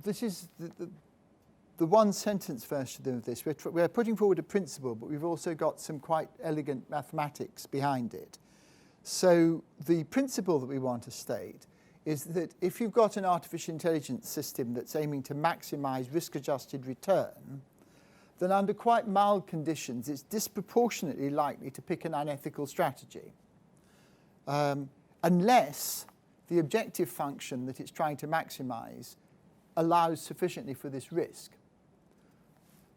this is the one-sentence version of this. We're putting forward a principle, but we've also got some quite elegant mathematics behind it. So the principle that we want to state is that if you've got an artificial intelligence system that's aiming to maximize risk-adjusted return, then under quite mild conditions, it's disproportionately likely to pick an unethical strategy, unless the objective function that it's trying to maximize allows sufficiently for this risk.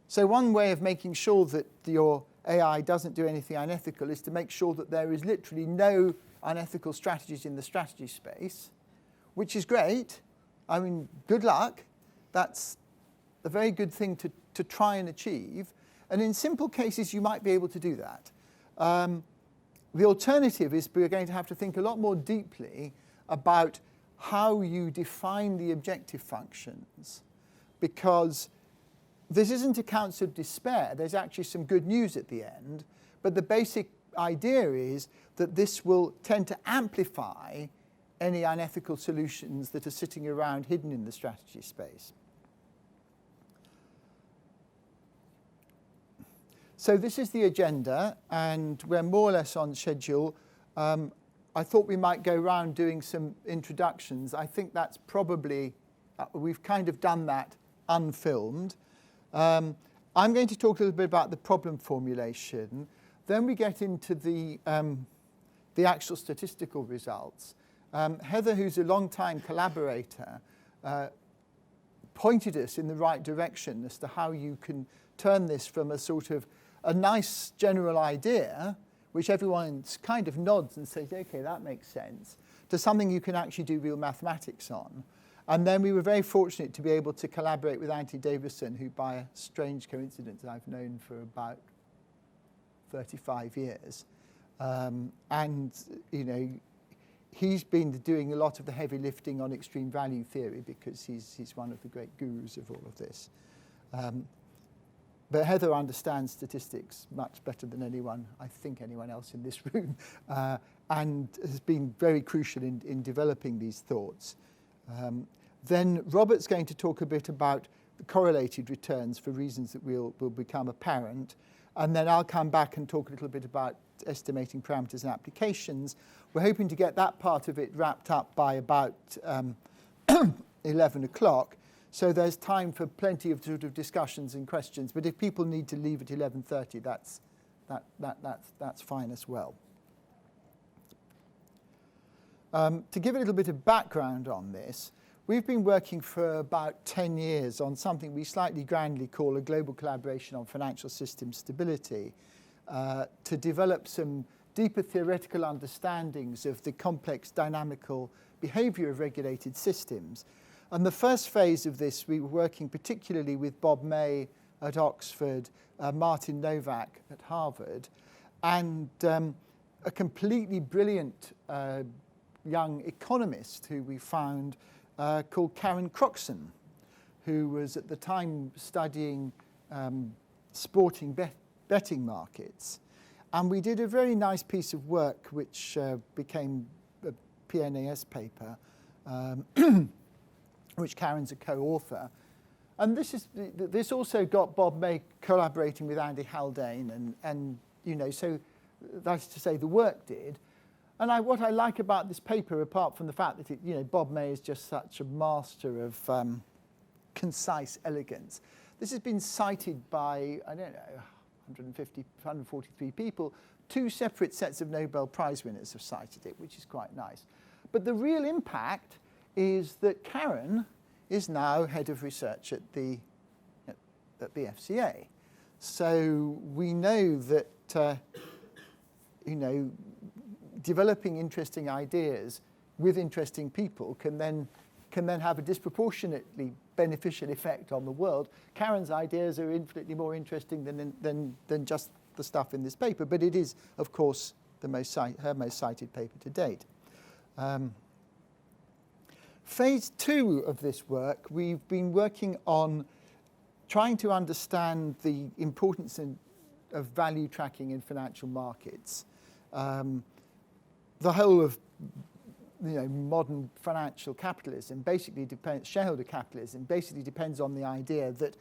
So one way of making sure that your AI doesn't do anything unethical is to make sure that there is literally no unethical strategies in the strategy space, which is great. I mean, good luck. That's a very good thing to try and achieve. And in simple cases, you might be able to do that. The alternative is we're going to have to think a lot more deeply about how you define the objective functions, because this isn't accounts of despair. There's actually some good news at the end. But the basic idea is that this will tend to amplify any unethical solutions that are sitting around hidden in the strategy space. So this is the agenda, and we're more or less on schedule. I thought we might go around doing some introductions. I think that's probably, we've kind of done that unfilmed. I'm going to talk a little bit about the problem formulation. Then we get into the actual statistical results. Heather, who's a long-time collaborator, pointed us in the right direction as to how you can turn this from a sort of a nice general idea, which everyone kind of nods and says, okay, that makes sense, to something you can actually do real mathematics on. And then we were very fortunate to be able to collaborate with Anthony Davison, who by a strange coincidence I've known for about 35 years. And, you know, he's been doing a lot of the heavy lifting on extreme value theory because he's one of the great gurus of all of this. But Heather understands statistics much better than anyone else in this room, and has been very crucial in developing these thoughts. Then Robert's going to talk a bit about the correlated returns for reasons that will become apparent. And then I'll come back and talk a little bit about estimating parameters and applications. We're hoping to get that part of it wrapped up by about 11 o'clock. So there's time for plenty of sort of discussions and questions. But if people need to leave at 11:30, that's fine as well. To give a little bit of background on this, we've been working for about 10 years on something we slightly grandly call a global collaboration on financial system stability, to develop some deeper theoretical understandings of the complex dynamical behavior of regulated systems. And the first phase of this, we were working particularly with Bob May at Oxford, Martin Novak at Harvard, and a completely brilliant young economist who we found called Karen Croxon, who was at the time studying sporting betting markets. And we did a very nice piece of work which became a PNAS paper, which Karen's a co-author. And this also got Bob May collaborating with Andy Haldane, and you know, so that's to say the work did. And what I like about this paper, apart from the fact that Bob May is just such a master of concise elegance, this has been cited by, I don't know, 143 people. 2 separate sets of Nobel Prize winners have cited it, which is quite nice. But the real impact is that Karen is now head of research at the FCA. So we know that developing interesting ideas with interesting people can then have a disproportionately beneficial effect on the world. Karen's ideas are infinitely more interesting than just the stuff in this paper, but it is, of course, her most cited paper to date. Phase 2 of this work, we've been working on trying to understand the importance of value tracking in financial markets. The whole of modern financial capitalism basically depends, shareholder capitalism basically depends on the idea that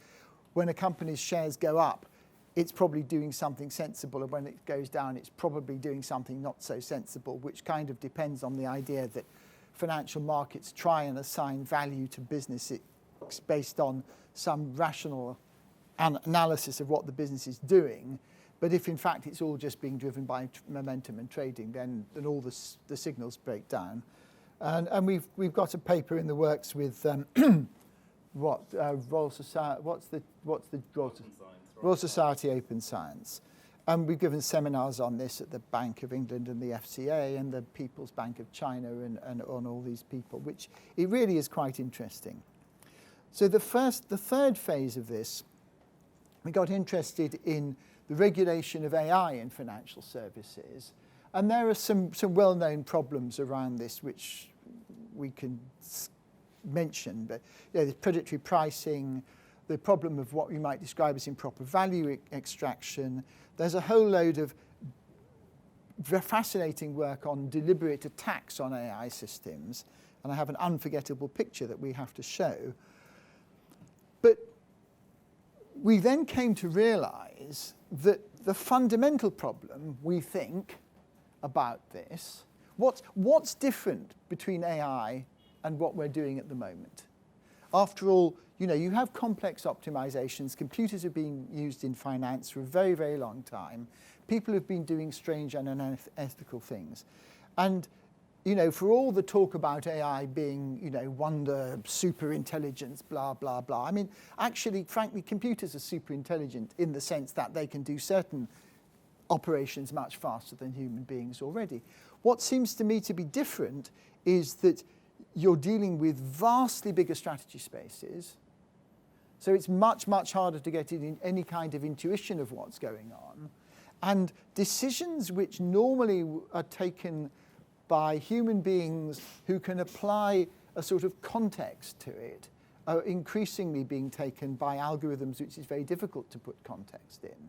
when a company's shares go up, it's probably doing something sensible, and when it goes down, it's probably doing something not so sensible, which kind of depends on the idea that financial markets try and assign value to business based on some rational analysis of what the business is doing. But if in fact it's all just being driven by momentum and trading, then all the signals break down. And we've got a paper in the works with Royal Society. What's the Royal Society Open Science. And we've given seminars on this at the Bank of England and the FCA and the People's Bank of China and on all these people, which it really is quite interesting. So the third phase of this, we got interested in the regulation of AI in financial services. And there are some well-known problems around this which we can mention. But there's predatory pricing, the problem of what you might describe as improper value extraction. There's a whole load of fascinating work on deliberate attacks on AI systems. And I have an unforgettable picture that we have to show. But we then came to realize that the fundamental problem, we think, about this, what's different between AI and what we're doing at the moment? After all, you have complex optimizations. Computers are being used in finance for a very, very long time. People have been doing strange and unethical things. And, for all the talk about AI being, wonder, super intelligence, blah, blah, blah. I mean, actually, frankly, computers are super intelligent in the sense that they can do certain operations much faster than human beings already. What seems to me to be different is that you're dealing with vastly bigger strategy spaces. So it's much, much harder to get in any kind of intuition of what's going on. And decisions which normally are taken by human beings who can apply a sort of context to it are increasingly being taken by algorithms which is very difficult to put context in.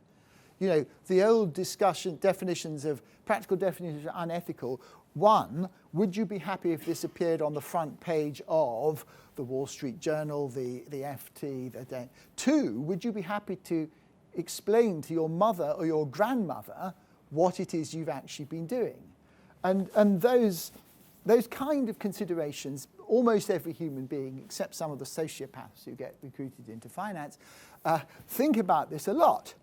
The old definitions of practical definitions of unethical. One, would you be happy if this appeared on the front page of the Wall Street Journal, the FT, the day? Two, would you be happy to explain to your mother or your grandmother what it is you've actually been doing? And those kind of considerations, almost every human being, except some of the sociopaths who get recruited into finance, think about this a lot.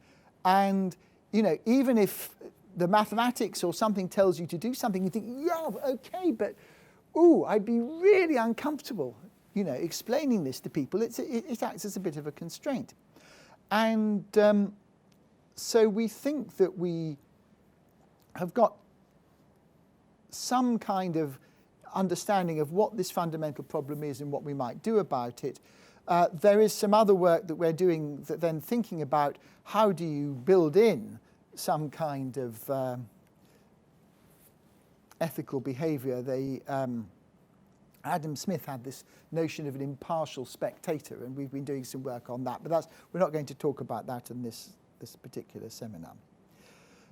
And, even if the mathematics or something tells you to do something, you think, yeah, okay, but, I'd be really uncomfortable, explaining this to people. It acts as a bit of a constraint. And so we think that we have got some kind of understanding of what this fundamental problem is and what we might do about it. There is some other work that we're doing that then thinking about how do you build in some kind of ethical behavior. Adam Smith had this notion of an impartial spectator, and we've been doing some work on that, but we're not going to talk about that in this particular seminar.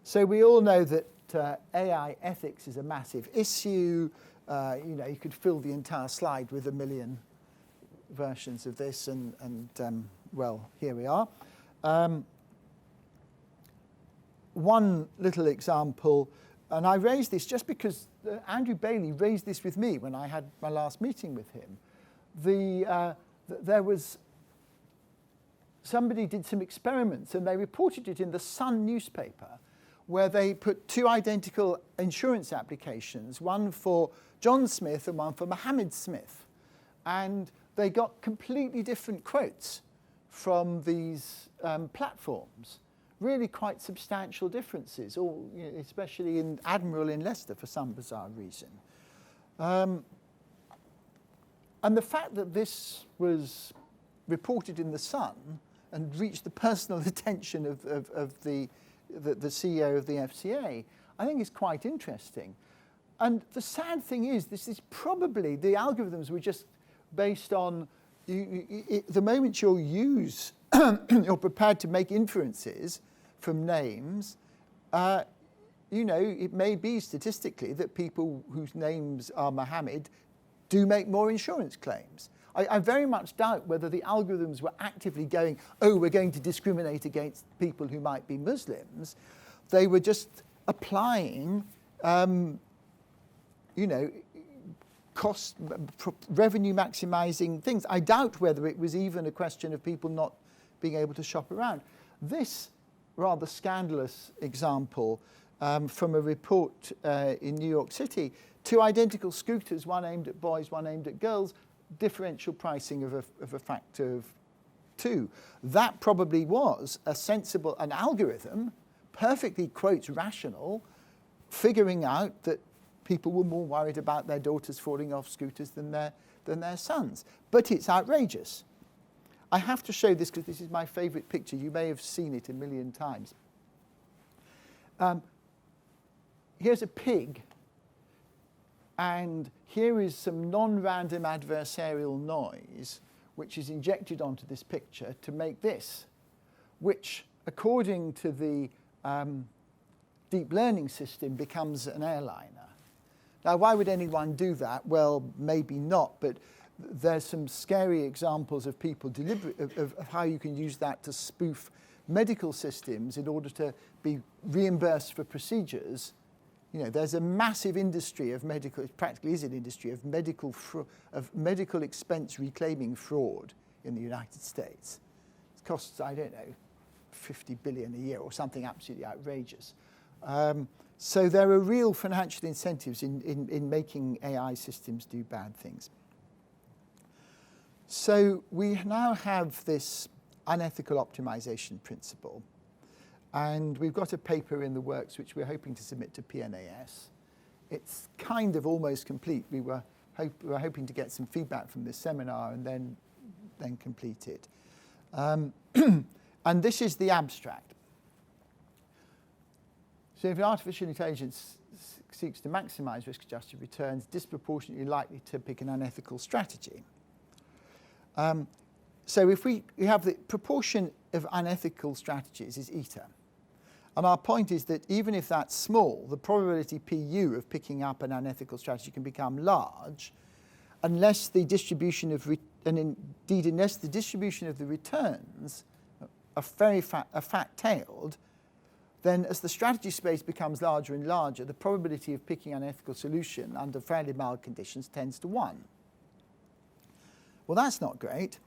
So we all know that AI ethics is a massive issue. You could fill the entire slide with 1 million versions of this, and well, here we are. One little example, and I raised this just because Andrew Bailey raised this with me when I had my last meeting with him. There was somebody did some experiments, and they reported it in the Sun newspaper, where they put 2 identical insurance applications, one for John Smith and one for Mohammed Smith. And they got completely different quotes from these platforms, really quite substantial differences, especially in Admiral in Leicester for some bizarre reason. And the fact that this was reported in the Sun and reached the personal attention of the CEO of the FCA, I think is quite interesting. And the sad thing is, this is probably, the algorithms were just based on, the moment you're prepared to make inferences from names, you know, it may be statistically that people whose names are Mohammed do make more insurance claims. I very much doubt whether the algorithms were actively going, oh, we're going to discriminate against people who might be Muslims. They were just applying, you know, cost, revenue maximizing things. I doubt whether it was even a question of people not being able to shop around. This rather scandalous example from a report in New York City, 2 identical scooters, one aimed at boys, one aimed at girls, differential pricing of a factor of 2. That probably was a sensible, an algorithm, perfectly, quotes, rational, figuring out that people were more worried about their daughters falling off scooters than their sons. But it's outrageous. I have to show this because this is my favorite picture. You may have seen it a million times. Here's a pig, and here is some non-random adversarial noise which is injected onto this picture to make this, which, according to the deep learning system, becomes an airliner. Now, why would anyone do that? Well, maybe not, but there's some scary examples of people of how you can use that to spoof medical systems in order to be reimbursed for procedures. You know, there's a massive industry of medical, it practically is an industry of medical expense reclaiming fraud in the United States. It costs, I don't know, $50 billion a year or something absolutely outrageous. So there are real financial incentives in making AI systems do bad things. So we now have this unethical optimization principle. And we've got a paper in the works which we're hoping to submit to PNAS. It's kind of almost complete. We were hoping to get some feedback from this seminar and then complete it. And this is the abstract. So if artificial intelligence seeks to maximize risk-adjusted returns, disproportionately likely to pick an unethical strategy. So if we have the proportion of unethical strategies is eta. And our point is that even if that's small, the probability PU of picking up an unethical strategy can become large unless the distribution of, unless the distribution of the returns are fat-tailed, then as the strategy space becomes larger and larger, the probability of picking an ethical solution under fairly mild conditions tends to 1. Well, that's not great.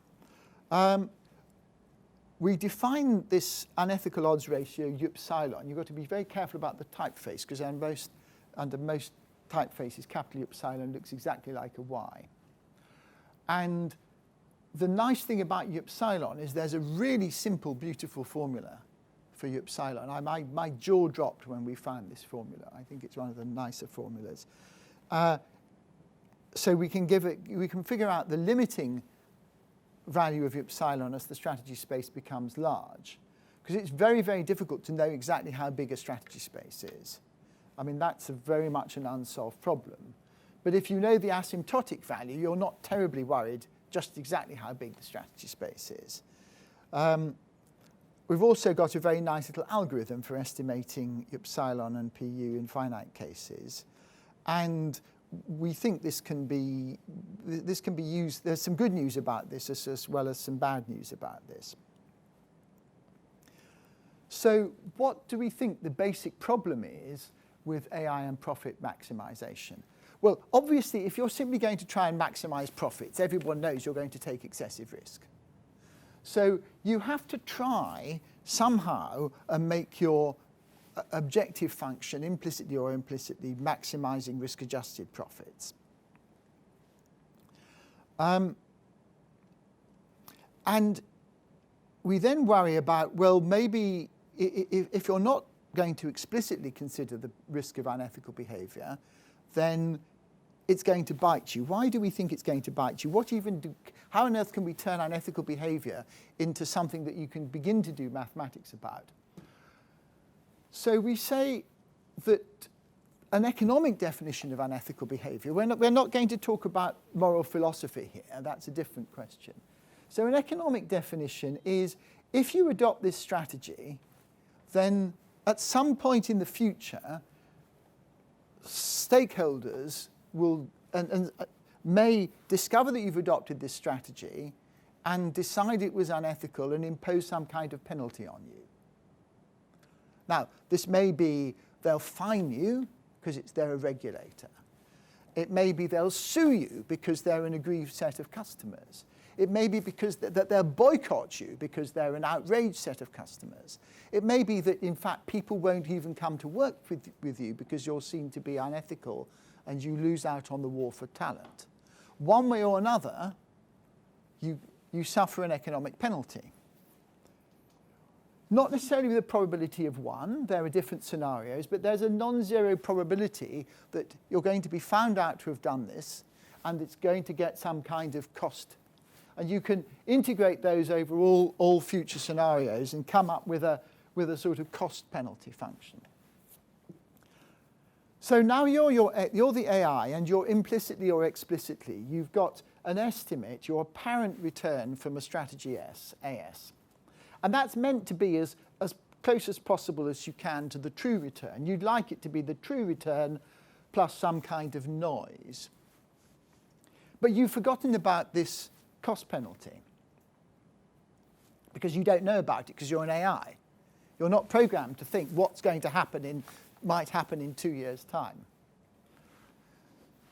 We define this unethical odds ratio, upsilon. You've got to be very careful about the typeface, because under most typefaces, capital upsilon looks exactly like a Y. And the nice thing about upsilon is there's a really simple, beautiful formula for upsilon. My jaw dropped when we found this formula. I think it's one of the nicer formulas. So we can figure out the limiting value of upsilon as the strategy space becomes large, because it's very, very difficult to know exactly how big a strategy space is. I mean, that's very much an unsolved problem. But if you know the asymptotic value, you're not terribly worried just exactly how big the strategy space is. We've also got a very nice little algorithm for estimating upsilon and PU in finite cases. And we think this can be used. There's some good news about this as well as some bad news about this. So what do we think the basic problem is with AI and profit maximization? Well, obviously, if you're simply going to try and maximize profits, everyone knows you're going to take excessive risk. So you have to try somehow and make your objective function, implicitly or implicitly, maximizing risk-adjusted profits. And we then worry about, well, maybe if you're not going to explicitly consider the risk of unethical behavior, then it's going to bite you. Why do we think it's going to bite you? How on earth can we turn unethical behavior into something that you can begin to do mathematics about? So we say that an economic definition of unethical behavior, we're not going to talk about moral philosophy here, that's a different question. So an economic definition is, if you adopt this strategy, then at some point in the future, stakeholders will may discover that you've adopted this strategy and decide it was unethical and impose some kind of penalty on you. Now, this may be they'll fine you because they're a regulator. It may be they'll sue you because they're an aggrieved set of customers. It may be because that they'll boycott you because they're an outraged set of customers. It may be that, in fact, people won't even come to work with you because you're seen to be unethical and you lose out on the war for talent. One way or another, you suffer an economic penalty. Not necessarily with a probability of 1, there are different scenarios, but there's a non-zero probability that you're going to be found out to have done this and it's going to get some kind of cost. And you can integrate those over all future scenarios and come up with a sort of cost penalty function. So now you're the AI, and you're implicitly or explicitly, you've got an estimate, your apparent return from a strategy S, AS. And that's meant to be as close as possible as you can to the true return. You'd like it to be the true return plus some kind of noise. But you've forgotten about this cost penalty because you don't know about it because you're an AI. You're not programmed to think what's going to might happen in 2 years' time.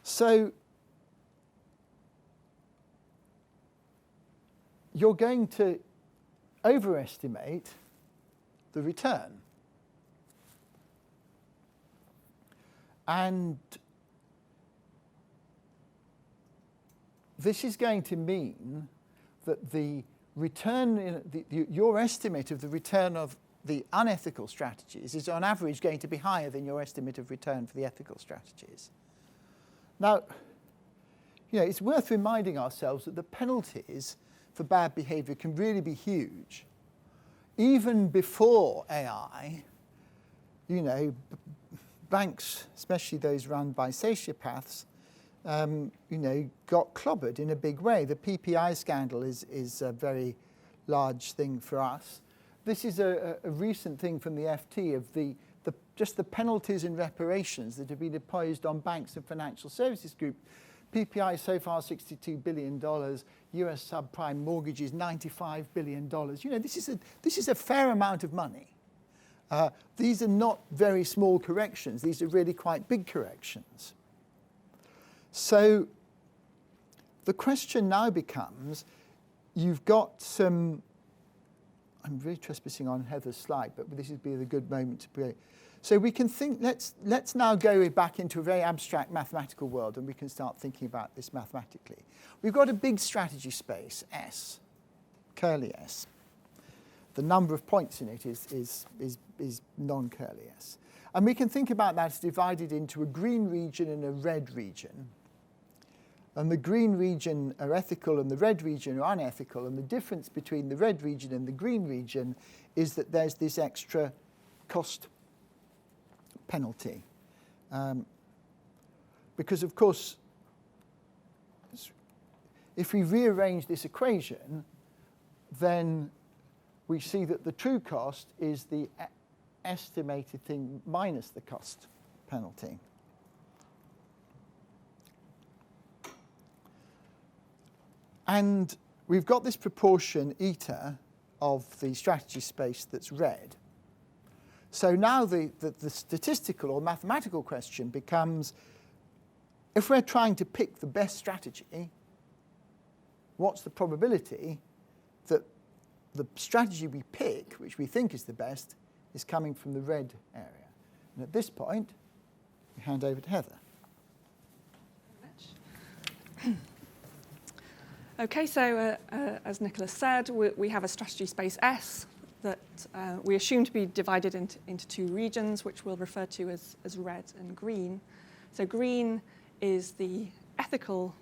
So you're going to overestimate the return. And this is going to mean that the return, your estimate of the return of the unethical strategies is on average going to be higher than your estimate of return for the ethical strategies. Now, it's worth reminding ourselves that the penalties for bad behavior can really be huge. Even before AI, banks, especially those run by sociopaths, got clobbered in a big way. The PPI scandal is a very large thing for us. This is a recent thing from the FT of just the penalties and reparations that have been imposed on banks and financial services group. PPI so far $62 billion, US subprime mortgages $95 billion. This is a fair amount of money. These are not very small corrections. These are really quite big corrections. So the question now becomes, you've got some, I'm really trespassing on Heather's slide, but this would be a good moment to break. So we can think, let's now go back into a very abstract mathematical world and we can start thinking about this mathematically. We've got a big strategy space, S, curly S. The number of points in it is non-curly S. And we can think about that as divided into a green region and a red region. And the green region are ethical and the red region are unethical. And the difference between the red region and the green region is that there's this extra cost penalty. Because, of course, if we rearrange this equation, then we see that the true cost is the estimated thing minus the cost penalty. And we've got this proportion eta of the strategy space that's red. So now the statistical or mathematical question becomes, if we're trying to pick the best strategy, what's the probability that the strategy we pick, which we think is the best, is coming from the red area? And at this point, we hand over to Heather. Okay, so as Nicholas said, we have a strategy space S that we assume to be divided into two regions, which we'll refer to as red and green. So green is the ethical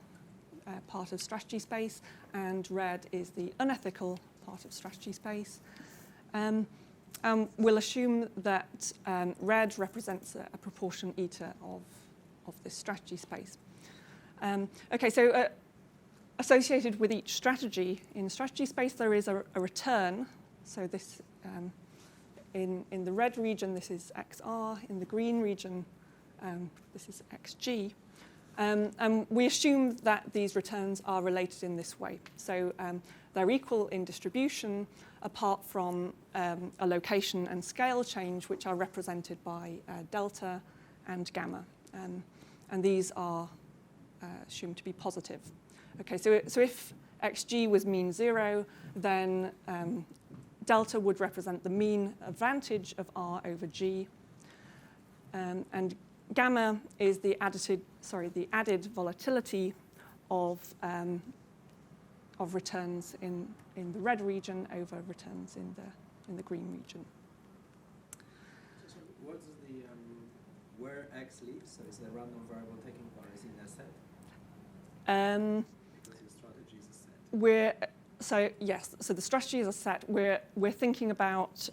part of strategy space, and red is the unethical part of strategy space. We'll assume that red represents a proportion eta of this strategy space. Okay, so associated with each strategy in strategy space, there is a return. So this, in the red region, this is XR. In the green region, this is xg. And we assume that these returns are related in this way. So they're equal in distribution apart from a location and scale change, which are represented by delta and gamma. And these are assumed to be positive. Okay, so if xg was mean 0, then delta would represent the mean advantage of R over G. And gamma is the added volatility of returns in the red region over returns in the green region. So what is the where x lives? So is the random variable taking place in a set? Because your strategy is a set. So the strategy is a set. We're thinking about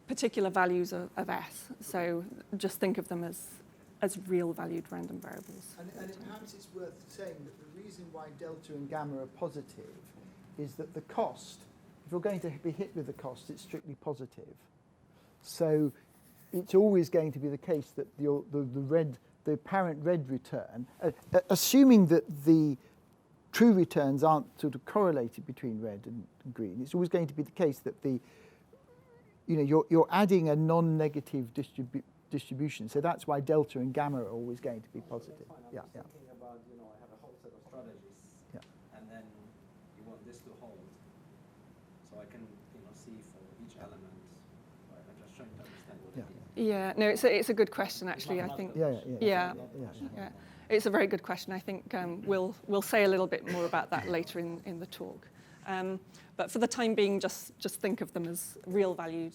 particular values of S. So just think of them as real valued random variables. And perhaps it's worth saying that the reason why delta and gamma are positive is that the cost, if you're going to be hit with the cost, it's strictly positive. So it's always going to be the case that the apparent red return, assuming that the true returns aren't sort of correlated between red and green, it's always going to be the case that you're adding a non-negative distribution. So that's why delta and gamma are always going to be positive. I'm just thinking about, I have a whole set of strategies, and then you want this to hold. So I can, see for each element. I'm just trying to understand what it is. Yeah, no, it's a good question actually. I think. Yeah. It's a very good question. I think we'll say a little bit more about that later in the talk. But for the time being, just think of them as real valued,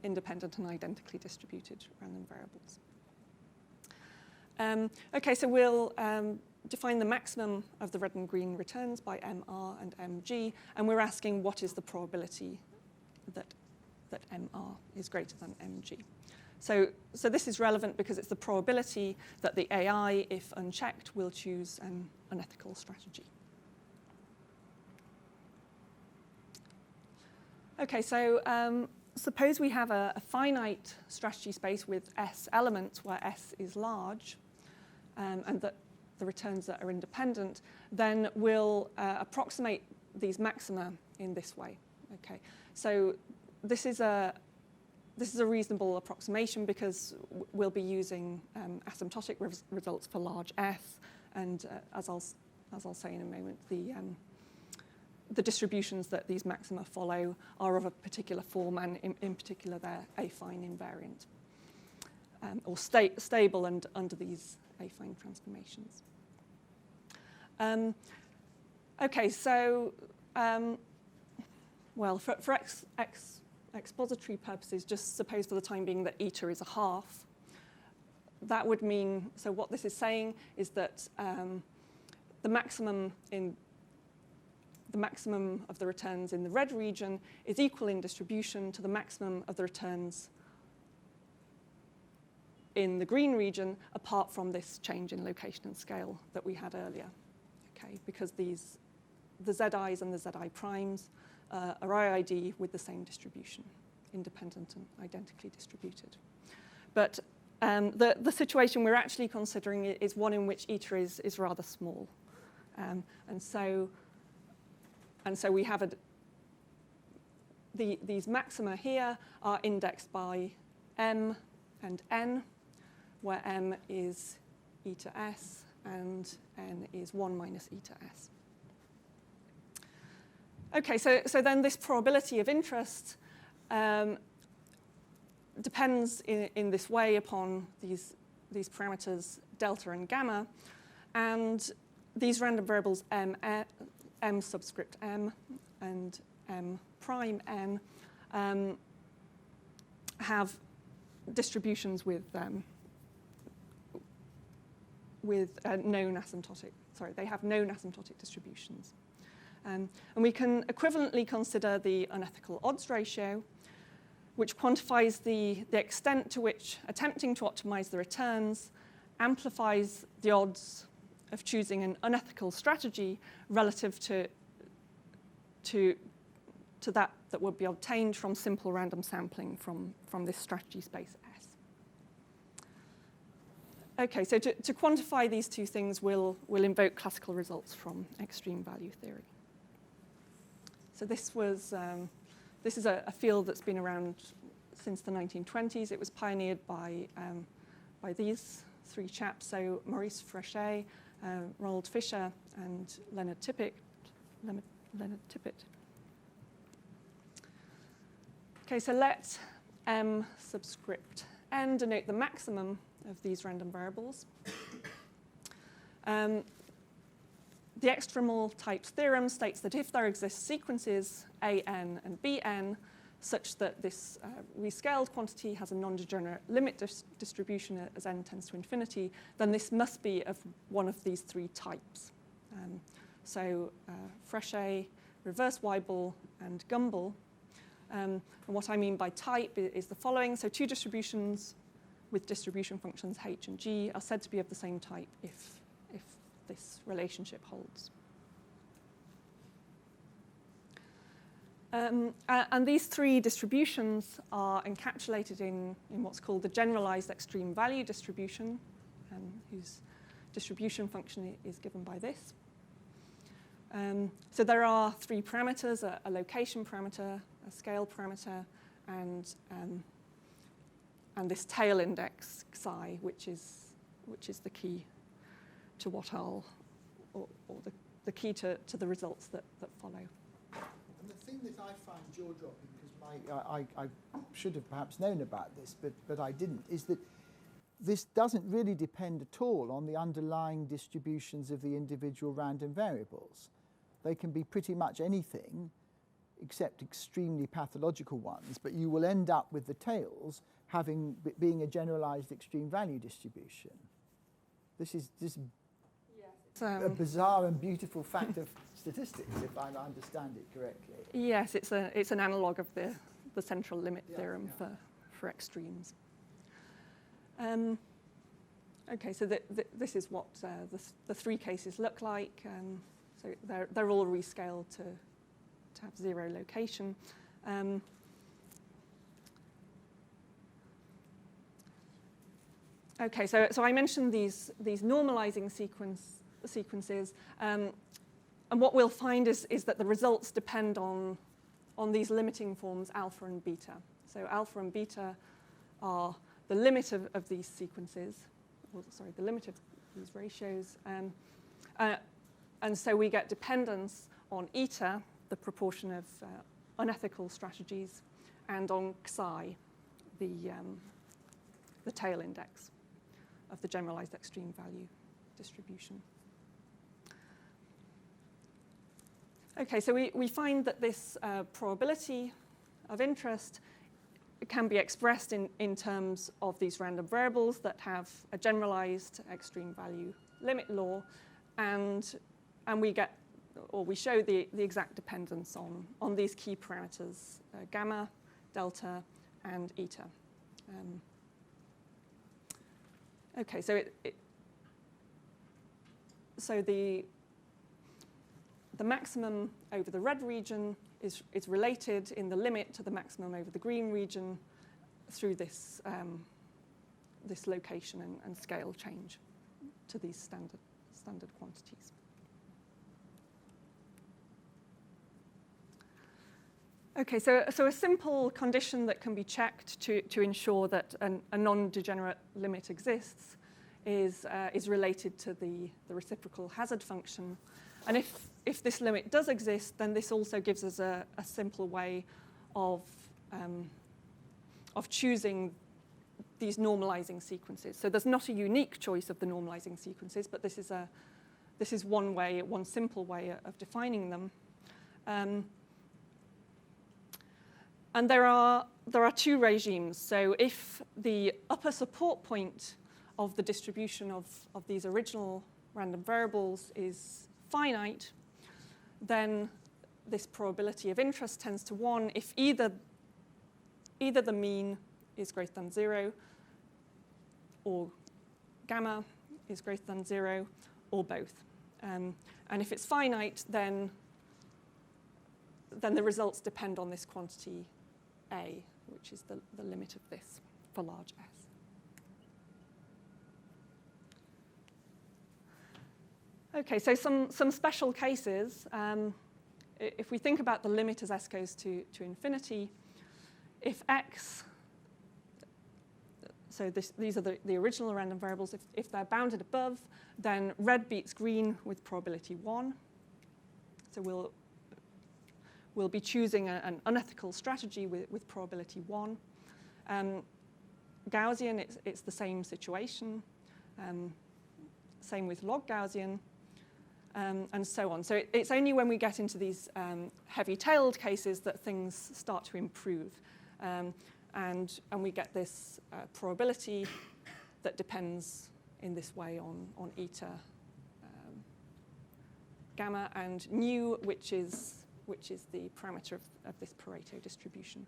independent and identically distributed random variables. Okay, so we'll define the maximum of the red and green returns by MR and MG, and we're asking what is the probability that MR is greater than MG. So this is relevant because it's the probability that the AI, if unchecked, will choose an unethical strategy. Okay, so suppose we have a finite strategy space with S elements where S is large, and that the returns that are independent, then we'll approximate these maxima in this way. Okay, so this is a reasonable approximation because we'll be using asymptotic results for large S, and as I'll say in a moment, the distributions that these maxima follow are of a particular form, and in particular they're affine invariant, or stable and under these affine transformations. Okay, so well, for expository purposes, just suppose for the time being that eta is a half. That would mean, so what this is saying is that the maximum of the returns in the red region is equal in distribution to the maximum of the returns in the green region, apart from this change in location and scale that we had earlier. Okay, because the ZIs and the ZI primes are IID with the same distribution, independent and identically distributed. But the situation we're actually considering is one in which eta is rather small. And so we have these maxima here are indexed by M and N, where M is eta S and N is 1 minus eta S. Okay, so then this probability of interest depends in this way upon these parameters delta and gamma, and these random variables M subscript M and M prime N have distributions with known asymptotic. Sorry, they have known asymptotic distributions. And we can equivalently consider the unethical odds ratio, which quantifies the extent to which attempting to optimize the returns amplifies the odds of choosing an unethical strategy relative to that that would be obtained from simple random sampling from this strategy space S. Okay, so to quantify these two things, we'll invoke classical results from extreme value theory. So this is a field that's been around since the 1920s. It was pioneered by these three chaps, so Maurice Fréchet, Ronald Fisher, and Leonard Tippett. Okay, so let M subscript n denote the maximum of these random variables. The extremal types theorem states that if there exist sequences AN and BN such that this rescaled quantity has a non-degenerate limit distribution as n tends to infinity, then this must be of one of these three types. So Fréchet, reverse Weibull, and Gumbel. And what I mean by type is the following. So two distributions with distribution functions h and g are said to be of the same type if this relationship holds. And these three distributions are encapsulated in what's called the generalized extreme value distribution, whose distribution function is given by this. So there are three parameters, a location parameter, a scale parameter, and this tail index psi, which is the key to what or the key to the results that follow. And the thing that I found jaw-dropping, because I should have perhaps known about this, but I didn't, is that this doesn't really depend at all on the underlying distributions of the individual random variables. They can be pretty much anything except extremely pathological ones, but you will end up with the tails being a generalized extreme value distribution. This is a bizarre and beautiful fact of statistics, if I understand it correctly. Yes, it's an analog of the central limit theorem for extremes. Okay, so this is what the three cases look like. So they're all rescaled to have zero location. Okay, so I mentioned these normalizing sequences, and what we'll find is that the results depend on these limiting forms alpha and beta. So alpha and beta are the limit of these sequences, the limit of these ratios, and so we get dependence on eta, the proportion of unethical strategies, and on psi, the tail index of the generalized extreme value distribution. Okay, so we find that this probability of interest can be expressed in terms of these random variables that have a generalized extreme value limit law, and we get, or we show the exact dependence on these key parameters, gamma, delta, and eta. Okay, so the maximum over the red region is related in the limit to the maximum over the green region through this this location and scale change to these standard quantities. Okay, so a simple condition that can be checked to ensure that a non-degenerate limit exists is related to the reciprocal hazard function. And if this limit does exist, then this also gives us a simple way of choosing these normalizing sequences. So there's not a unique choice of the normalizing sequences, but this is one simple way of defining them. And there are two regimes. So if the upper support point of the distribution of these original random variables is finite, then this probability of interest tends to 1 if either the mean is greater than 0, or gamma is greater than 0, or both. And if it's finite, then then the results depend on this quantity A, which is the limit of this for large S. Okay, so some special cases. If we think about the limit as S goes to infinity, if X, so these are the original random variables, if they're bounded above, then red beats green with probability 1. So we'll be choosing an unethical strategy with probability 1. Gaussian, it's the same situation. Same with log Gaussian, and so on. So it's only when we get into these heavy-tailed cases that things start to improve. And we get this probability that depends in this way on eta gamma and nu, which is the parameter of this Pareto distribution.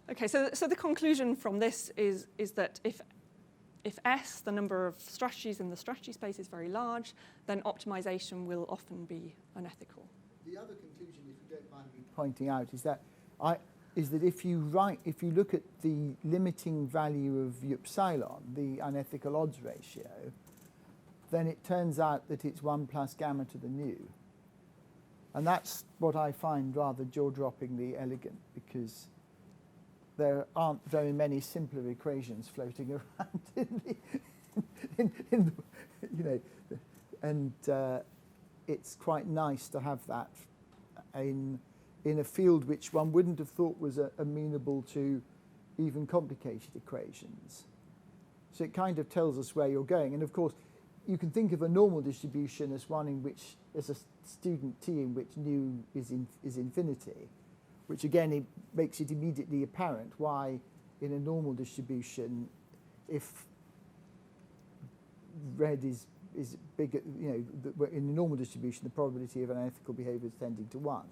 Okay, so the conclusion from this is that if S, the number of strategies in the strategy space, is very large, then optimization will often be unethical. The other conclusion, if you don't mind me pointing out, is that if you look at the limiting value of upsilon, the unethical odds ratio, then it turns out that it's 1 plus gamma to the nu. And that's what I find rather jaw-droppingly elegant, because there aren't very many simpler equations floating around and it's quite nice to have that in a field which one wouldn't have thought was amenable to even complicated equations. So it kind of tells us where you're going. And of course, you can think of a normal distribution as one in which there's a student t in which nu is infinity, which again it makes it immediately apparent why in a normal distribution, if red is bigger, in a normal distribution, the probability of unethical behavior is tending to 1.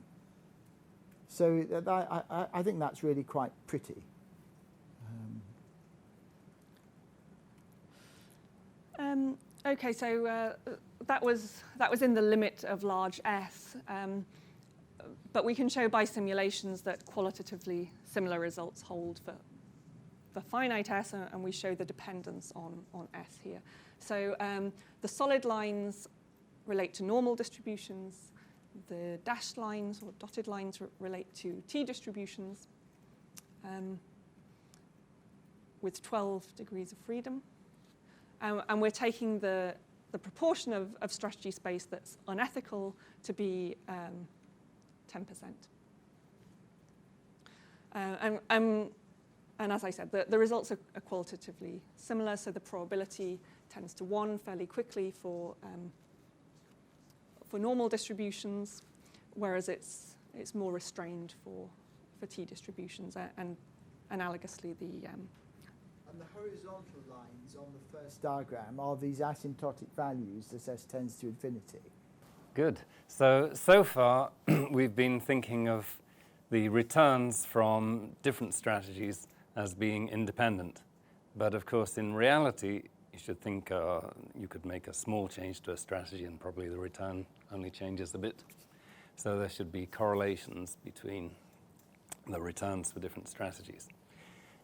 So I think that's really quite pretty. Okay, so that was in the limit of large S, but we can show by simulations that qualitatively similar results hold for finite S, and we show the dependence on S here. So the solid lines relate to normal distributions. The dashed lines or dotted lines relate to T distributions with 12 degrees of freedom. And we're taking the proportion of strategy space that's unethical to be 10%. And as I said, the results are qualitatively similar, so the probability tends to 1 fairly quickly for normal distributions, whereas it's more restrained for T distributions, and analogously the And the horizontal lines on the first diagram are these asymptotic values as S tends to infinity. Good. So far, we've been thinking of the returns from different strategies as being independent. But of course, in reality, you should think you could make a small change to a strategy and probably the return only changes a bit. So there should be correlations between the returns for different strategies.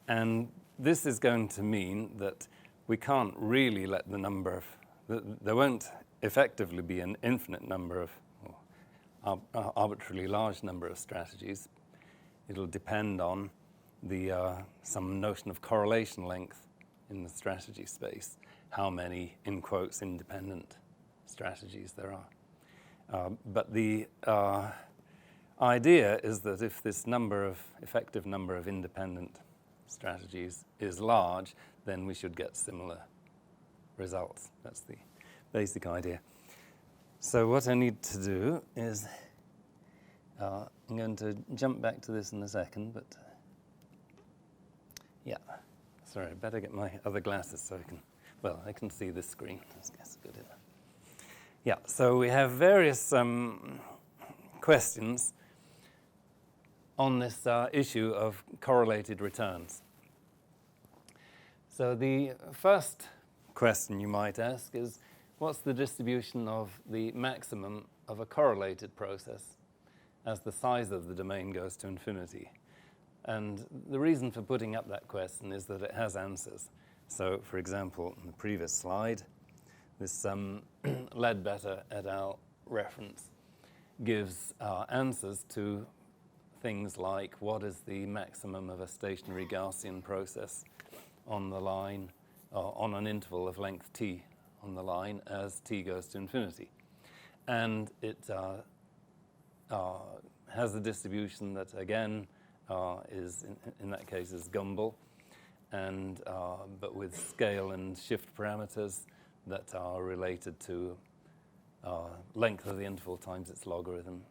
And this is going to mean that we can't really let the number of, there won't effectively be an infinite number of, or arbitrarily large number of strategies. It'll depend on some notion of correlation length in the strategy space, how many, in quotes, independent strategies there are. But the idea is that if this effective number of independent strategies is large, then we should get similar results. That's the basic idea. So what I need to do is, I'm going to jump back to this in a second, but yeah, sorry, I better get my other glasses so I can see this screen. That's good enough. Yeah, so we have various questions on this issue of correlated returns. So the first question you might ask is, what's the distribution of the maximum of a correlated process as the size of the domain goes to infinity. And the reason for putting up that question is that it has answers. So, for example, in the previous slide, this Ledbetter et al. Reference gives answers to things like what is the maximum of a stationary Gaussian process on the line, on an interval of length t on the line as t goes to infinity. And it has a distribution that, again, is, in that case, is Gumbel, and but with scale and shift parameters that are related to length of the interval times its logarithm.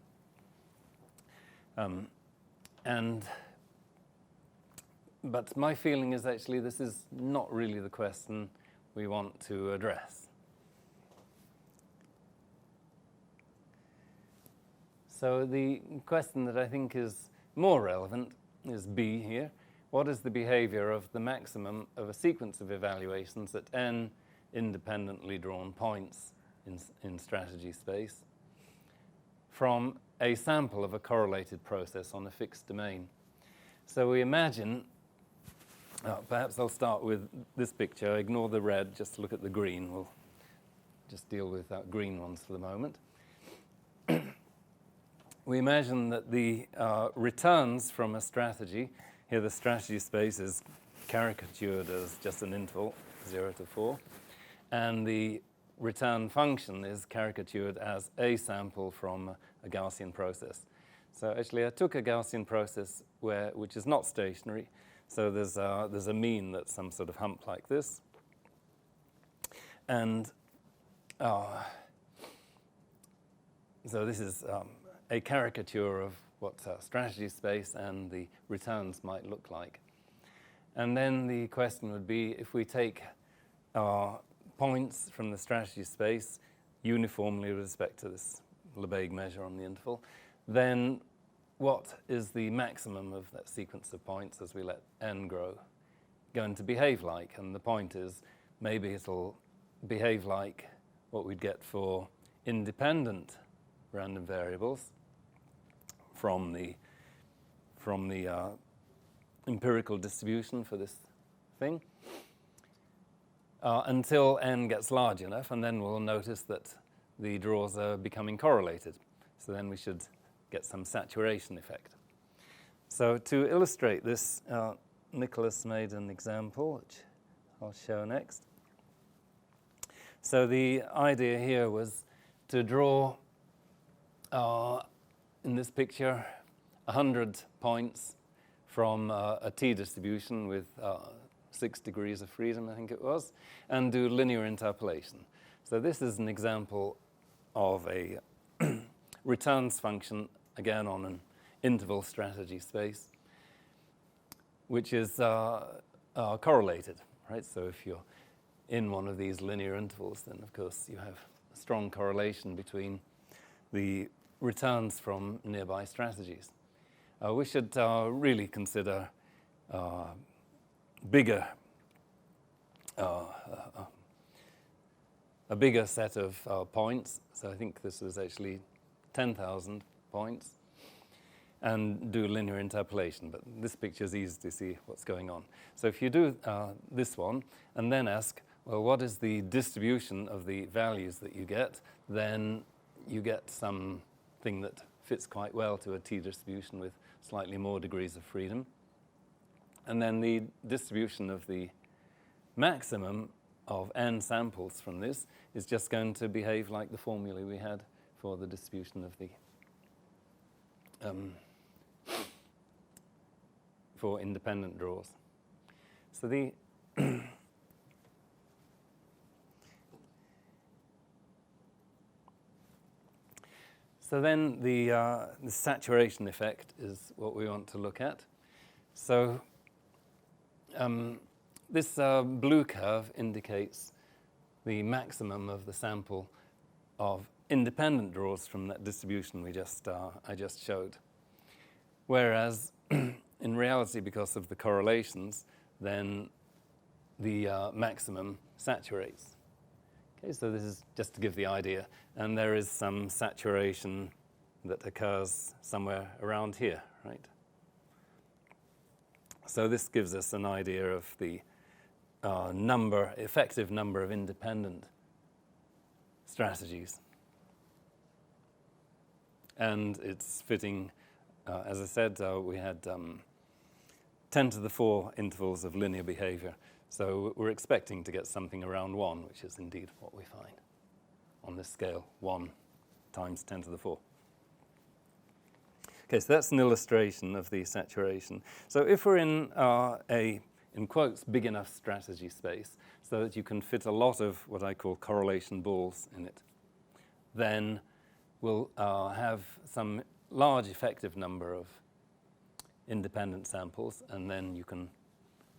But my feeling is actually this is not really the question we want to address. So the question that I think is more relevant is B here. What is the behavior of the maximum of a sequence of evaluations at n independently drawn points in strategy space from a sample of a correlated process on a fixed domain? So we imagine, perhaps I'll start with this picture. Ignore the red, just look at the green. We'll just deal with green ones for the moment. We imagine that the returns from a strategy, here the strategy space is caricatured as just an interval, 0 to 4, and the return function is caricatured as a sample from a Gaussian process. So actually I took a Gaussian process which is not stationary, so there's a mean that's some sort of hump like this. And so this is a caricature of what strategy space and the returns might look like. And then the question would be, if we take points from the strategy space uniformly with respect to this Lebesgue measure on the interval, then what is the maximum of that sequence of points as we let n grow going to behave like? And the point is, maybe it'll behave like what we'd get for independent random variables from the empirical distribution for this thing until n gets large enough, and then we'll notice that the draws are becoming correlated. So then we should get some saturation effect. So to illustrate this, Nicholas made an example, which I'll show next. So the idea here was to draw, in this picture, 100 points from a t distribution with 6 degrees of freedom, I think it was, and do linear interpolation. So this is an example of a returns function, again on an interval strategy space, which is correlated, right? So if you're in one of these linear intervals, then of course you have a strong correlation between the returns from nearby strategies. We should really consider a bigger set of points. So I think this was actually 10,000 points, and do linear interpolation. But this picture is easy to see what's going on. So if you do this one, and then ask, well, what is the distribution of the values that you get, then you get something that fits quite well to a t distribution with slightly more degrees of freedom. And then the distribution of the maximum of n samples from this is just going to behave like the formula we had for the distribution of the for independent draws. So the so then the saturation effect is what we want to look at. So this blue curve indicates the maximum of the sample of independent draws from that distribution I just showed. Whereas in reality, because of the correlations, then the maximum saturates. Okay, so this is just to give the idea. And there is some saturation that occurs somewhere around here, right? So this gives us an idea of the effective number of independent strategies. And it's fitting, as I said, we had 10 to the 4 intervals of linear behavior. So we're expecting to get something around 1, which is indeed what we find on this scale, 1 times 10 to the 4. Okay, so that's an illustration of the saturation. So if we're in in quotes, big enough strategy space so that you can fit a lot of what I call correlation balls in it, then we'll have some large effective number of independent samples, and then you can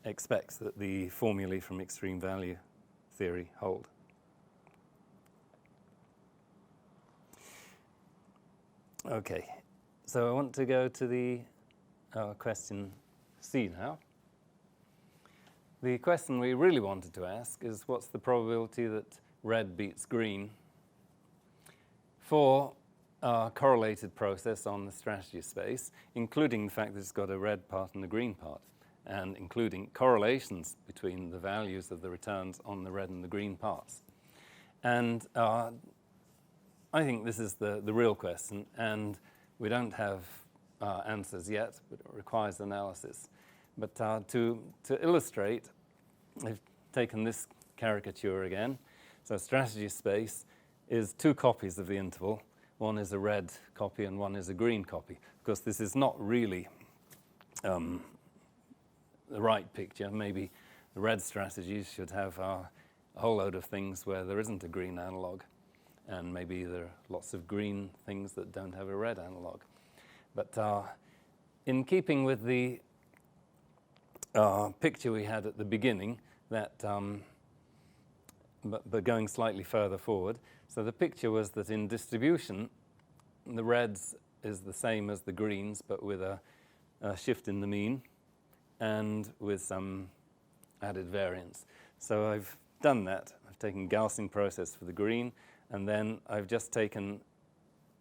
expect that the formulae from extreme value theory hold. Okay, so I want to go to the question C now. The question we really wanted to ask is, what's the probability that red beats green for a correlated process on the strategy space, including the fact that it's got a red part and a green part, and including correlations between the values of the returns on the red and the green parts. And I think this is the real question, and we don't have answers yet, but it requires analysis. But to illustrate, I've taken this caricature again. So strategy space is 2 copies of the interval. One is a red copy and one is a green copy. Of course, this is not really the right picture. Maybe the red strategies should have a whole load of things where there isn't a green analog, and maybe there are lots of green things that don't have a red analog. But in keeping with the picture we had at the beginning, that but going slightly further forward, so the picture was that in distribution, the reds is the same as the greens, but with a shift in the mean and with some added variance. So I've done that. I've taken Gaussian process for the green, and then I've just taken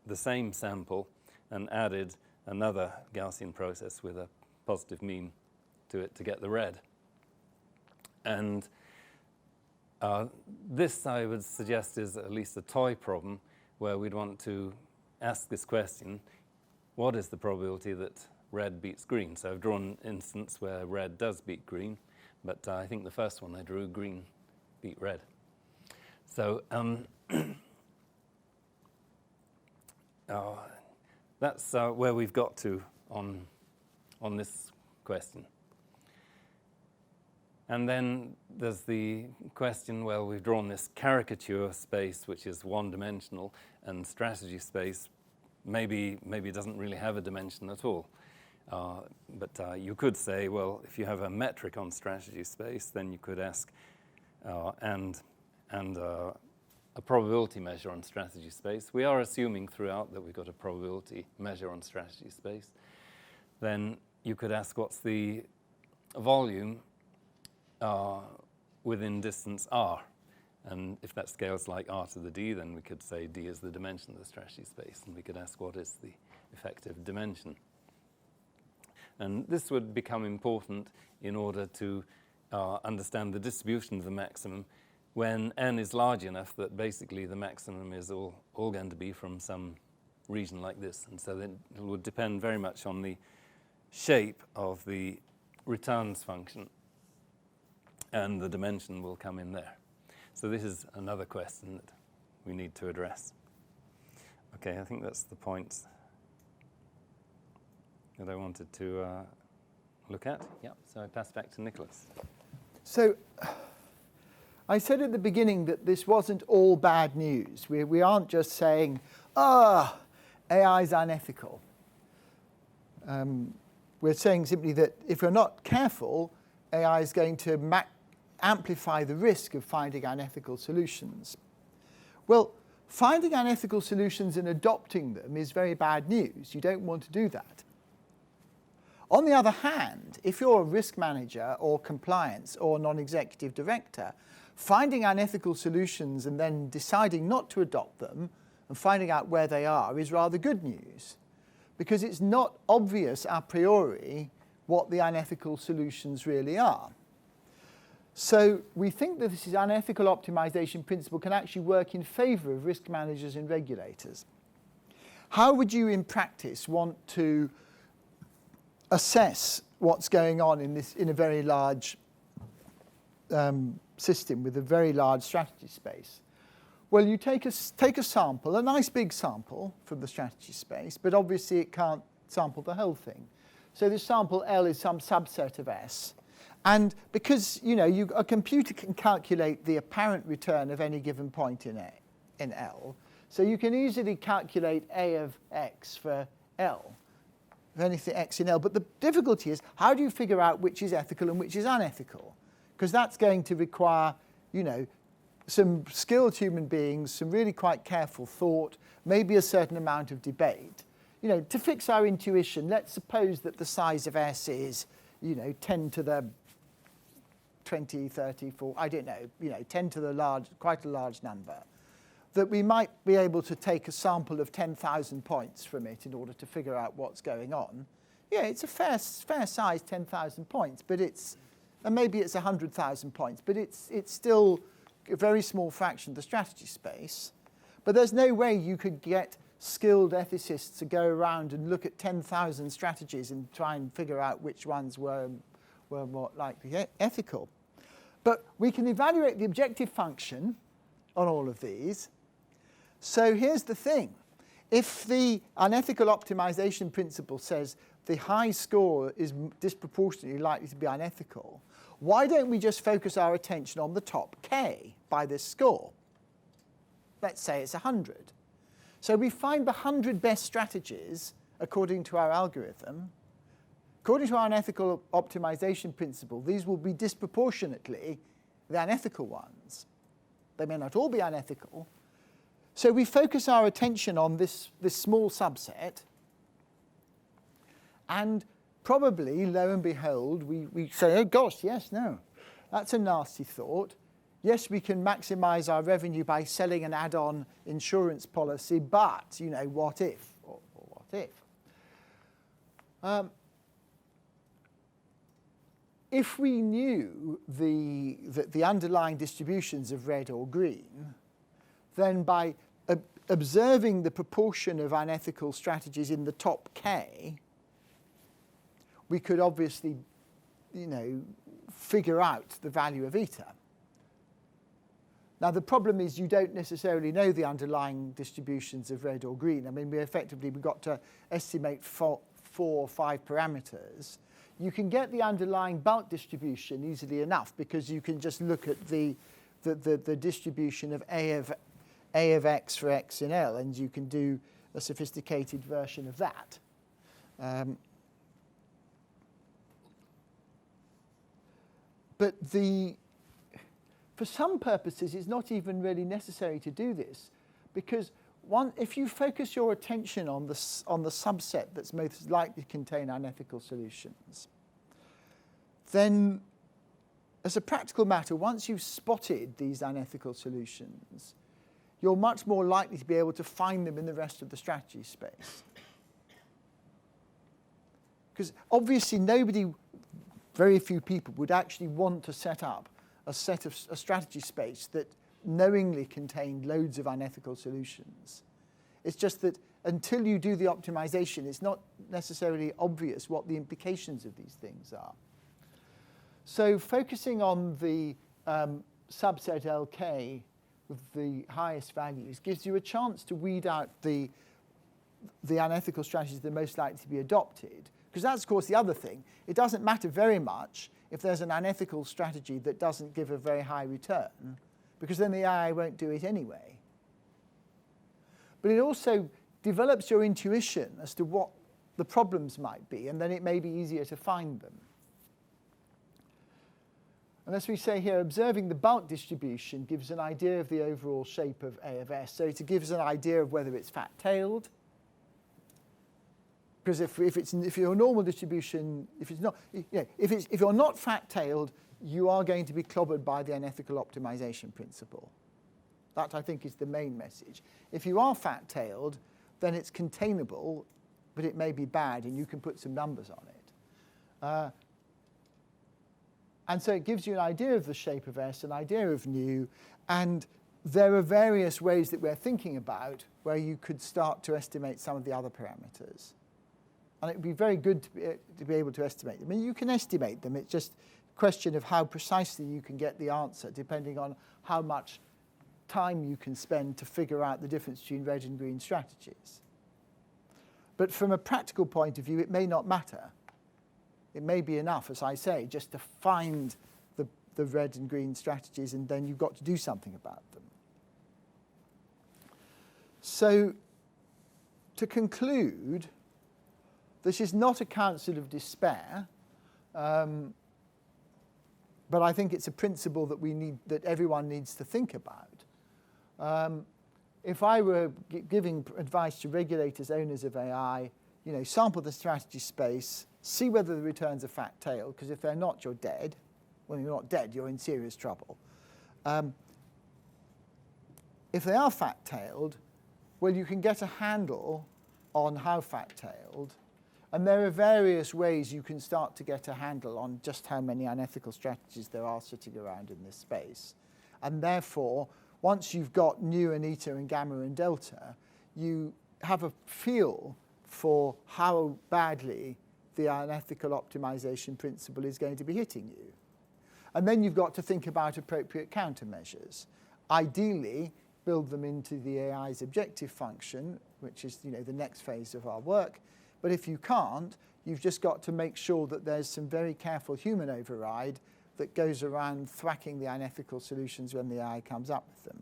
the same sample and added another Gaussian process with a positive mean to it to get the red. And this, I would suggest, is at least a toy problem where we'd want to ask this question: what is the probability that red beats green? So I've drawn an instance where red does beat green, but I think the first one I drew, green beat red. So that's where we've got to on this question. And then there's the question, well, we've drawn this caricature space, which is one-dimensional, and strategy space maybe doesn't really have a dimension at all. But you could say, well, if you have a metric on strategy space, then you could ask, and a probability measure on strategy space. We are assuming throughout that we've got a probability measure on strategy space. Then you could ask, what's the volume within distance r? And if that scales like r to the d, then we could say d is the dimension of the strategy space, and we could ask what is the effective dimension. And this would become important in order to understand the distribution of the maximum when n is large enough that basically the maximum is all going to be from some region like this. And so then it would depend very much on the shape of the returns function, and the dimension will come in there. So this is another question that we need to address. Okay, I think that's the points that I wanted to look at. Yeah, so I pass back to Nicholas. So I said at the beginning that this wasn't all bad news. We aren't just saying, AI is unethical. We're saying simply that if we're not careful, AI is going to amplify the risk of finding unethical solutions. Well, finding unethical solutions and adopting them is very bad news. You don't want to do that. On the other hand, if you're a risk manager or compliance or non-executive director, finding unethical solutions and then deciding not to adopt them and finding out where they are is rather good news, because it's not obvious a priori what the unethical solutions really are. So we think that this unethical optimization principle can actually work in favor of risk managers and regulators. How would you in practice want to assess what's going on in a very large system with a very large strategy space? Well, you take a sample, a nice big sample from the strategy space, but obviously it can't sample the whole thing. So the sample L is some subset of S. And because a computer can calculate the apparent return of any given point in L, so you can easily calculate A of X for L, of anything X in L. But the difficulty is, how do you figure out which is ethical and which is unethical? Because that's going to require, some skilled human beings, some really quite careful thought, maybe a certain amount of debate. To fix our intuition, let's suppose that the size of S is, 10 to the 20, 30, 40, I don't know, 10 to the quite a large number, that we might be able to take a sample of 10,000 points from it in order to figure out what's going on. Yeah, it's a fair size, 10,000 points, but and maybe it's 100,000 points, but it's still a very small fraction of the strategy space. But there's no way you could get skilled ethicists to go around and look at 10,000 strategies and try and figure out which ones were more likely ethical. But we can evaluate the objective function on all of these. So here's the thing. If the unethical optimization principle says the high score is disproportionately likely to be unethical, why don't we just focus our attention on the top K by this score? Let's say it's 100. So we find the 100 best strategies according to our algorithm. According to our unethical optimization principle, these will be disproportionately the unethical ones. They may not all be unethical. So we focus our attention on this small subset, and probably, lo and behold, we say, oh gosh, yes, no, that's a nasty thought. Yes, we can maximize our revenue by selling an add-on insurance policy, but, what if, or what if? If we knew the underlying distributions of red or green, then by observing the proportion of unethical strategies in the top K, we could obviously, figure out the value of eta. Now, the problem is you don't necessarily know the underlying distributions of red or green. I mean, we've got to estimate 4 or 5 parameters. You can get the underlying bulk distribution easily enough because you can just look at the distribution of A of X for X in L, and you can do a sophisticated version of that. But for some purposes, it's not even really necessary to do this, because if you focus your attention on the subset that's most likely to contain unethical solutions, then as a practical matter, once you've spotted these unethical solutions, you're much more likely to be able to find them in the rest of the strategy space. Because obviously very few people would actually want to set up a strategy space that knowingly contained loads of unethical solutions. It's just that until you do the optimization, it's not necessarily obvious what the implications of these things are. So focusing on the subset LK with the highest values gives you a chance to weed out the unethical strategies that are most likely to be adopted. Because that's, of course, the other thing. It doesn't matter very much if there's an unethical strategy that doesn't give a very high return, because then the AI won't do it anyway. But it also develops your intuition as to what the problems might be, and then it may be easier to find them. And as we say here, observing the bulk distribution gives an idea of the overall shape of A of S. So it gives an idea of whether it's fat-tailed, Because if you're a normal distribution, if you're not fat-tailed, you are going to be clobbered by the unethical optimization principle. That, I think, is the main message. If you are fat-tailed, then it's containable, but it may be bad, and you can put some numbers on it. And so it gives you an idea of the shape of S, an idea of nu, and there are various ways that we're thinking about where you could start to estimate some of the other parameters. And it would be very good to be able to estimate them. I mean, you can estimate them. It's just a question of how precisely you can get the answer, depending on how much time you can spend to figure out the difference between red and green strategies. But from a practical point of view, it may not matter. It may be enough, as I say, just to find the red and green strategies, and then you've got to do something about them. So, to conclude, this is not a counsel of despair, but I think it's a principle that everyone needs to think about. If I were giving advice to regulators, owners of AI, sample the strategy space, see whether the returns are fat-tailed, because if they're not, you're dead. Well, you're not dead, you're in serious trouble. If they are fat-tailed, well, you can get a handle on how fat-tailed, and there are various ways you can start to get a handle on just how many unethical strategies there are sitting around in this space. And therefore, once you've got nu and eta and gamma and delta, you have a feel for how badly the unethical optimization principle is going to be hitting you. And then you've got to think about appropriate countermeasures. Ideally, build them into the AI's objective function, which is the next phase of our work. But if you can't, you've just got to make sure that there's some very careful human override that goes around thwacking the unethical solutions when the AI comes up with them.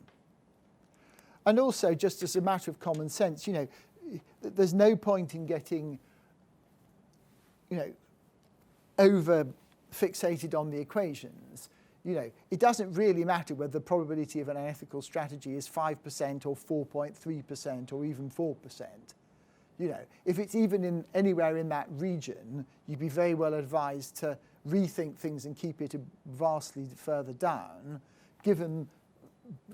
And also, just as a matter of common sense, there's no point in getting over fixated on the equations. It doesn't really matter whether the probability of an unethical strategy is 5% or 4.3% or even 4%. If it's even anywhere in that region, you'd be very well advised to rethink things and keep it vastly further down, given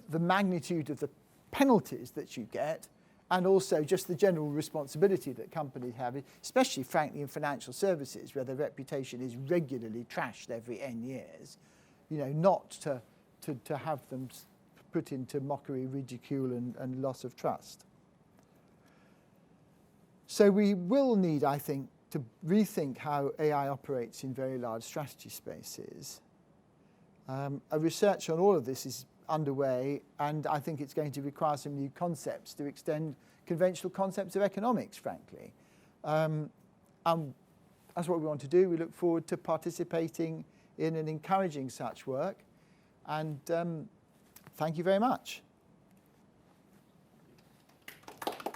the magnitude of the penalties that you get, and also just the general responsibility that companies have, especially, frankly, in financial services, where their reputation is regularly trashed every N years, not to have them put into mockery, ridicule, and loss of trust. So we will need, I think, to rethink how AI operates in very large strategy spaces. A research on all of this is underway, and I think it's going to require some new concepts to extend conventional concepts of economics, frankly. And that's what we want to do. We look forward to participating in and encouraging such work. And thank you very much.